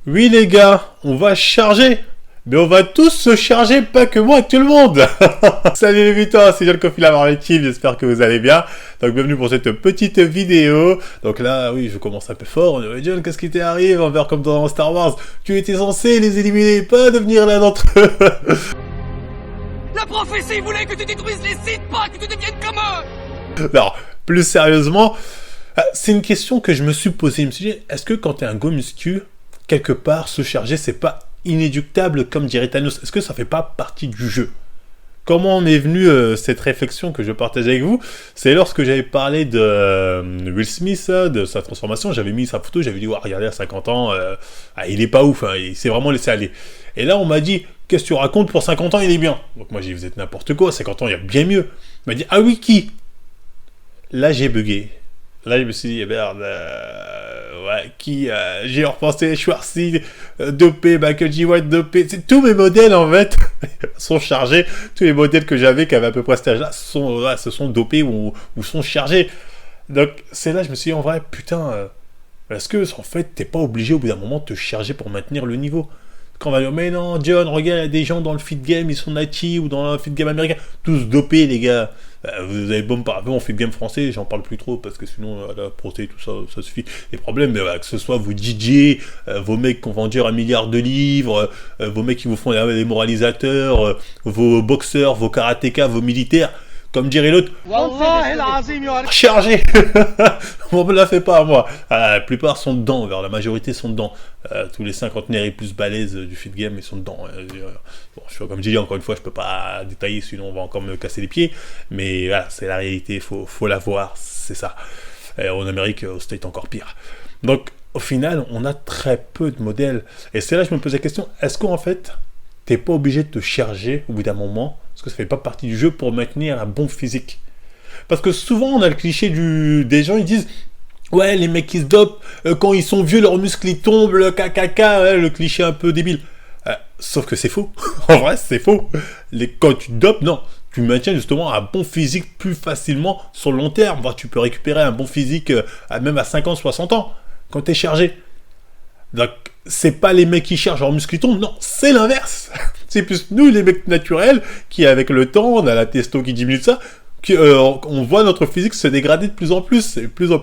Oui les gars, on va charger. Mais on va tous se charger, pas que moi, tout le monde. Salut les mutants, c'est John Coffee la Maritime, j'espère que vous allez bien. Donc bienvenue pour cette petite vidéo. Donc là, oui, je commence un peu fort. On dirait, John, qu'est-ce qui t'arrive? On va faire comme dans Star Wars. Tu étais censé les éliminer, pas devenir l'un d'entre eux. La prophétie voulait que tu détruises les sites, pas que tu deviennes comme eux. Alors, plus sérieusement, c'est une question que je me suis posée. Je me suis dit, est-ce que quand t'es un go muscu, quelque part, se charger, c'est pas inéductable comme dirait Thanos? Est-ce que ça fait pas partie du jeu? Comment m'est venue cette réflexion que je partage avec vous? C'est lorsque j'avais parlé de Will Smith, de sa transformation, j'avais mis sa photo, j'avais dit, ouais, regardez, à 50 ans, il est pas ouf, hein, il s'est vraiment laissé aller. Et là, on m'a dit, qu'est-ce que tu racontes, pour 50 ans, il est bien. Donc moi, j'ai dit, vous êtes n'importe quoi, 50 ans, il y a bien mieux. Il m'a dit, ah oui, qui? Là, j'ai bugué. Là, je me suis dit, eh merde, ouais, qui j'ai repensé, Schwarzy, dopé, Michael J. White, dopé. Tous mes modèles, en fait, sont chargés. Tous les modèles que j'avais, qui avaient à peu près cet âge-là, se sont dopés ou sont chargés. Donc, c'est là, je me suis dit, en vrai, putain, est-ce que, en fait, t'es pas obligé, au bout d'un moment, de te charger pour maintenir le niveau? Quand on va dire, mais non, John, regarde, il y a des gens dans le fit game, ils sont natifs, ou dans le fit game américain, tous dopés, les gars. Vous avez bon par en fit game français, j'en parle plus trop, parce que sinon, la procès, tout ça, ça suffit. Les problèmes, que ce soit vos DJ, vos mecs qui vont vendre 1 milliard de livres, vos mecs qui vous font des moralisateurs, vos boxeurs, vos karatékas, vos militaires, comme dirait l'autre, chargez. On me la fait pas à moi. La plupart sont dedans, la majorité sont dedans. Tous les cinquantenaires et plus balèzes du fit game, ils sont dedans. Bon, comme j'ai dit, encore une fois, je peux pas détailler, sinon on va encore me casser les pieds. Mais voilà, c'est la réalité, faut la voir, c'est ça. En Amérique, au State, encore pire. Donc, au final, on a très peu de modèles. Et c'est là que je me pose la question, est-ce qu'en fait, t'es pas obligé de te charger au bout d'un moment, parce que ça fait pas partie du jeu, pour maintenir un bon physique? Parce que souvent, on a le cliché des gens, ils disent, ouais, les mecs qui se dopent, quand ils sont vieux, leurs muscles ils tombent, le caca, ouais, le cliché un peu débile. Sauf que c'est faux. En vrai, c'est faux. Quand tu dopes, non. Tu maintiens justement un bon physique plus facilement sur le long terme. Voire tu peux récupérer un bon physique même à 50, 60 ans, quand tu es chargé. Donc, c'est pas les mecs qui chargent leurs muscles qui tombent, non, c'est l'inverse. C'est plus nous, les mecs naturels, qui avec le temps, on a la testo qui diminue de ça, on voit notre physique se dégrader de plus en plus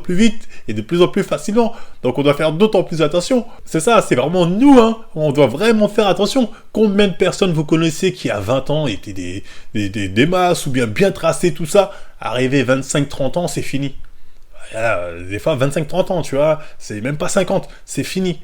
vite, et de plus en plus facilement. Donc on doit faire d'autant plus attention. C'est ça, c'est vraiment nous, hein. On doit vraiment faire attention. Combien de personnes vous connaissez qui, à 20 ans, étaient des masses, ou bien tracés, tout ça, arrivé 25-30 ans, c'est fini. Des fois, 25-30 ans, tu vois, c'est même pas 50, c'est fini.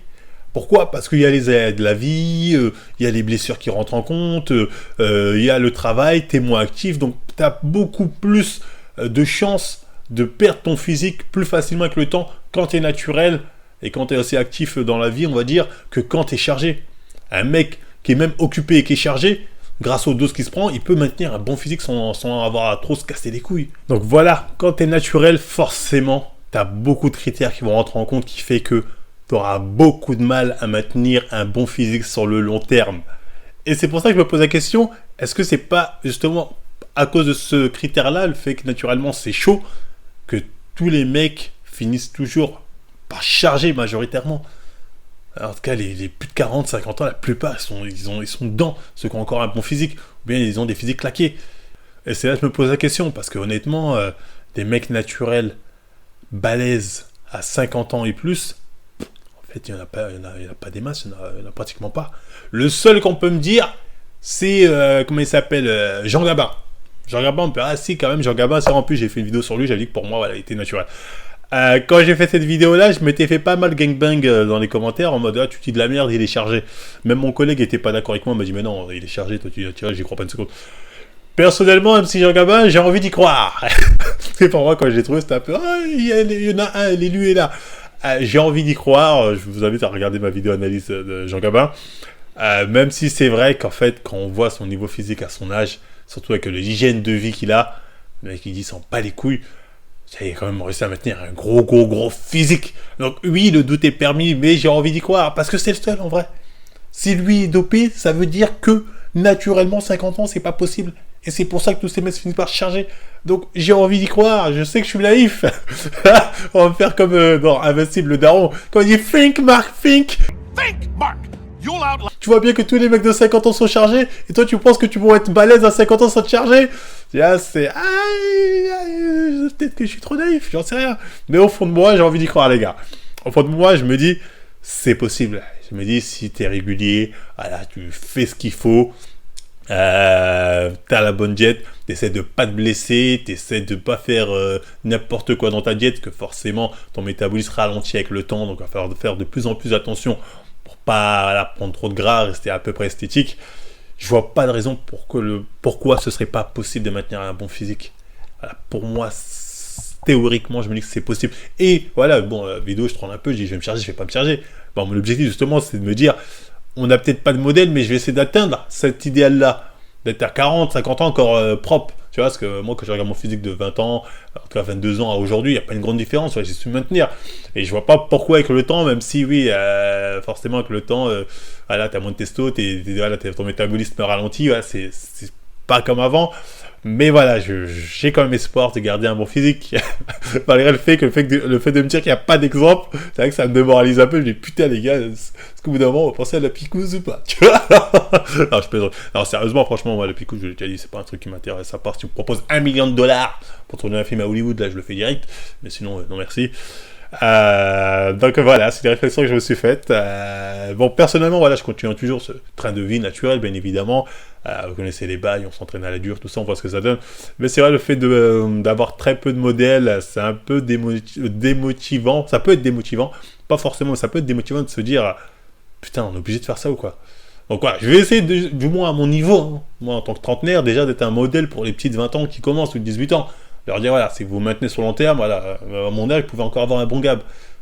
Pourquoi? Parce qu'il y a les aléas de la vie, il y a les blessures qui rentrent en compte, il y a le travail, t'es moins actif, donc t'as beaucoup plus de chances de perdre ton physique plus facilement avec le temps quand t'es naturel et quand t'es assez actif dans la vie, on va dire, que quand t'es chargé. Un mec qui est même occupé et qui est chargé, grâce aux doses qu'il se prend, il peut maintenir un bon physique sans avoir à trop se casser les couilles. Donc voilà, quand t'es naturel, forcément, t'as beaucoup de critères qui vont rentrer en compte qui fait que tu auras beaucoup de mal à maintenir un bon physique sur le long terme. Et c'est pour ça que je me pose la question, est-ce que c'est pas justement à cause de ce critère-là, le fait que naturellement c'est chaud, que tous les mecs finissent toujours par charger majoritairement? Alors, en tout cas, les plus de 40, 50 ans, la plupart, ils sont dedans, ceux qui ont encore un bon physique, ou bien ils ont des physiques claqués. Et c'est là que je me pose la question, parce que honnêtement, des mecs naturels, balèzes, à 50 ans et plus, il n'y en a pas des masses, il n'y en a pratiquement pas. Le seul qu'on peut me dire, c'est, comment il s'appelle, Jean Gabin. Jean Gabin, on peut dire, ah si, quand même, Jean Gabin, c'est en plus, j'ai fait une vidéo sur lui, j'avais dit que pour moi, voilà, il était naturel. Quand j'ai fait cette vidéo-là, je m'étais fait pas mal gangbang dans les commentaires, en mode, ah, tu dis de la merde, il est chargé. Même mon collègue était pas d'accord avec moi, il m'a dit, mais non, il est chargé, toi tu es naturel, j'y crois pas une seconde. Personnellement, même si Jean Gabin, j'ai envie d'y croire. C'est pour moi, quand je l'ai trouvé, c'était un peu, ah, il y en a un, l'élu est là. J'ai envie d'y croire, je vous invite à regarder ma vidéo analyse de Jean Gabin, même si c'est vrai qu'en fait, quand on voit son niveau physique à son âge, surtout avec l'hygiène de vie qu'il a, le mec il dit s'en bat les couilles, il a quand même réussi à maintenir un gros physique. Donc oui, le doute est permis, mais j'ai envie d'y croire, parce que c'est le seul en vrai. Si lui est dopé, ça veut dire que naturellement 50 ans c'est pas possible. Et c'est pour ça que tous ces mecs finissent par se charger. Donc j'ai envie d'y croire, je sais que je suis naïf. On va me faire comme dans Invincible le daron, quand il dit Think Mark, think. Think, Mark. You'll outlive. Tu vois bien que tous les mecs de 50 ans sont chargés, et toi tu penses que tu pourrais être balèze à 50 ans sans te charger? C'est... Peut-être que je suis trop naïf, j'en sais rien. Mais au fond de moi, j'ai envie d'y croire, les gars. Au fond de moi, je me dis, c'est possible. Je me dis, si t'es régulier, voilà, tu fais ce qu'il faut, t'as la bonne diète, t'essaies de pas te blesser, t'essaies de pas faire n'importe quoi dans ta diète, que forcément ton métabolisme ralentit avec le temps, donc il va falloir faire de plus en plus attention pour pas prendre trop de gras, rester à peu près esthétique. Je vois pas de raison pourquoi ce serait pas possible de maintenir un bon physique. Voilà, pour moi, théoriquement, je me dis que c'est possible. Et voilà, bon, la vidéo, je trône un peu, je dis je vais me charger, je vais pas me charger. Bon, mon objectif justement, c'est de me dire, on n'a peut-être pas de modèle, mais je vais essayer d'atteindre cet idéal-là, d'être à 40, 50 ans encore propre. Tu vois, parce que moi, quand je regarde mon physique de 20 ans, en tout cas 22 ans à aujourd'hui, il n'y a pas une grande différence, j'ai su me maintenir. Et je vois pas pourquoi avec le temps, même si oui, forcément avec le temps, voilà, t'as moins de testo, ton métabolisme ralentit, voilà, c'est pas comme avant. Mais voilà, j'ai quand même espoir de garder un bon physique. Malgré le fait de me dire qu'il n'y a pas d'exemple, c'est vrai que ça me démoralise un peu. Je dis putain les gars, est-ce qu'au bout d'un moment on va penser à la picouse ou pas? Tu vois? Non, je plaisante. Non, sérieusement, franchement, moi la picouse, je l'ai déjà dit, c'est pas un truc qui m'intéresse. À part si tu me proposes $1 million pour tourner un film à Hollywood, là je le fais direct. Mais sinon, non merci. Donc voilà, c'est des réflexions que je me suis faites. Bon, personnellement, voilà, je continue toujours ce train de vie naturel, bien évidemment. Vous connaissez les bails, on s'entraîne à la dure, tout ça, on voit ce que ça donne. Mais c'est vrai, le fait d'avoir très peu de modèles, c'est un peu démotivant. Ça peut être démotivant, pas forcément, mais ça peut être démotivant de se dire putain, on est obligé de faire ça ou quoi. Donc voilà, je vais essayer, du moins à mon niveau, hein, moi en tant que trentenaire, déjà d'être un modèle pour les petites 20 ans qui commencent ou 18 ans. Leur dire voilà, si vous vous maintenez sur le long terme, voilà, à mon âge, vous pouvez encore avoir un bon gab.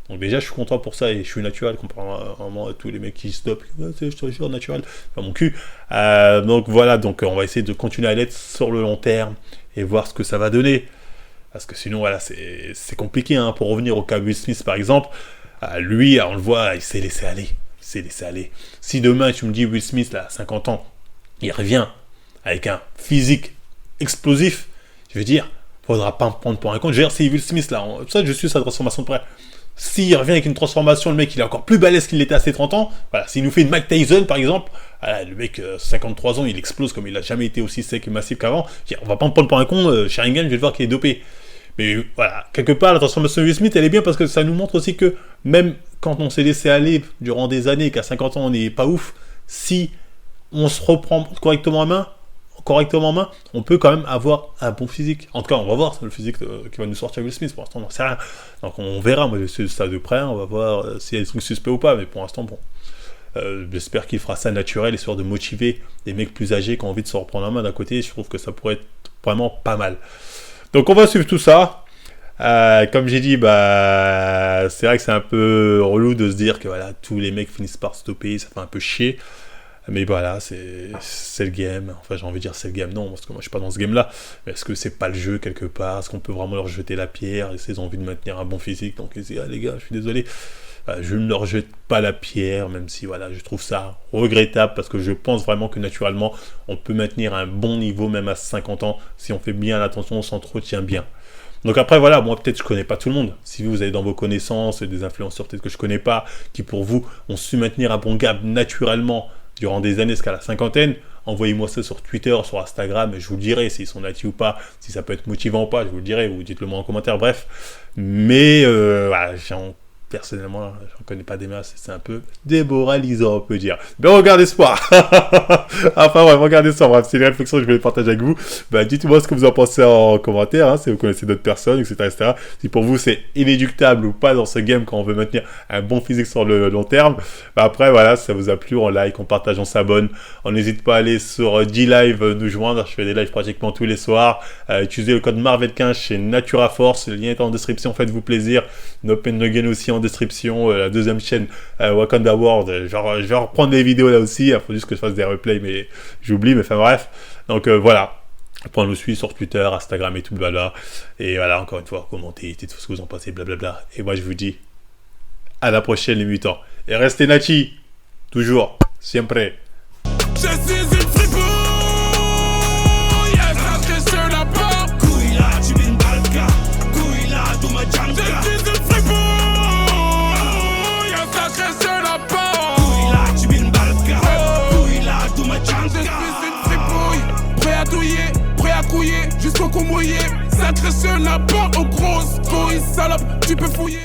Donc déjà, je suis content pour ça et je suis naturel, comparé à tous les mecs qui stoppent. Je suis naturel, pas mon cul. Donc voilà, donc on va essayer de continuer à l'être sur le long terme et voir ce que ça va donner. Parce que sinon, voilà, c'est compliqué. Hein. Pour revenir au cas Will Smith, par exemple, lui, on le voit, il s'est laissé aller. Si demain, tu me dis Will Smith, là, à 50 ans, il revient avec un physique explosif, je veux dire, faudra pas me prendre pour un con. Je veux dire, c'est Will Smith, là, ça, je suis sa transformation de près. S'il revient avec une transformation, le mec il est encore plus balèze qu'il l'était à ses 30 ans, voilà, s'il nous fait une Mike Tyson par exemple, voilà, le mec 53 ans il explose comme il n'a jamais été aussi sec et massif qu'avant, on va pas me prendre pour un con, Sharingan je vais le voir qu'il est dopé. Mais voilà, quelque part la transformation de Will Smith elle est bien parce que ça nous montre aussi que même quand on s'est laissé aller durant des années, qu'à 50 ans on n'est pas ouf, si on se reprend correctement en main, on peut quand même avoir un bon physique. En tout cas, on va voir le physique qui va nous sortir Will Smith. Pour l'instant, on n'en sait rien. Donc, on verra. Moi, je suis ça de près. On va voir s'il y a des trucs suspects ou pas. Mais pour l'instant, bon. J'espère qu'il fera ça naturel, histoire de motiver des mecs plus âgés qui ont envie de se reprendre la main d'un côté. Je trouve que ça pourrait être vraiment pas mal. Donc, on va suivre tout ça. Comme j'ai dit, c'est vrai que c'est un peu relou de se dire que voilà, tous les mecs finissent par stopper. Ça fait un peu chier. Mais voilà, c'est le game. Enfin, j'ai envie de dire c'est le game, non, parce que moi je suis pas dans ce game-là. Mais est-ce que c'est pas le jeu quelque part? Est-ce qu'on peut vraiment leur jeter la pierre? Ils ont envie de maintenir un bon physique, donc ils disent les gars, je suis désolé. Je ne leur jette pas la pierre, même si voilà, je trouve ça regrettable parce que je pense vraiment que naturellement, on peut maintenir un bon niveau même à 50 ans si on fait bien l'attention, on s'entretient bien. Donc après voilà, moi peut-être je connais pas tout le monde. Si vous avez dans vos connaissances des influenceurs peut-être que je connais pas, qui pour vous ont su maintenir un bon gap naturellement durant des années jusqu'à la cinquantaine, envoyez-moi ça sur Twitter, sur Instagram, et je vous le dirai s'ils sont natifs ou pas, si ça peut être motivant ou pas, je vous le dirai, ou dites-le moi en commentaire, bref. Mais voilà, personnellement, j'en connais pas des masses, c'est un peu démoralisant, on peut dire. Mais regarde espoir. Enfin bref, regardez ça, bref, c'est les réflexions que je voulais partager avec vous. Dites-moi ce que vous en pensez en commentaire, hein, si vous connaissez d'autres personnes, etc. Si pour vous c'est inéluctable ou pas dans ce game quand on veut maintenir un bon physique sur le long terme. Après voilà, si ça vous a plu, on like, on partage, on s'abonne. On n'hésite pas à aller sur D-Live nous joindre, je fais des lives pratiquement tous les soirs. Utilisez le code Marvel15 chez Natura Force, le lien est en description, faites-vous plaisir. No Pain No Gain aussi en description, la deuxième chaîne Wakanda World, genre je vais reprendre des vidéos là aussi, il faut juste que je fasse des replays mais j'oublie, mais enfin bref, donc voilà, on nous suit sur Twitter, Instagram et tout blabla, et voilà, encore une fois, commentez, dites ce que vous en pensez, blablabla, et moi je vous dis à la prochaine les mutants, et restez Nachi, toujours, siempre. Je suis une fripouille, sacré sur la porte. Couille là, tu viens d'Alka. Couille là, tu me janka. Je suis une fripouille, sacré sur la porte. à couiller jusqu'au cou mouillé. Sacré seul n'a pas aux grosses couilles, salope, tu peux fouiller.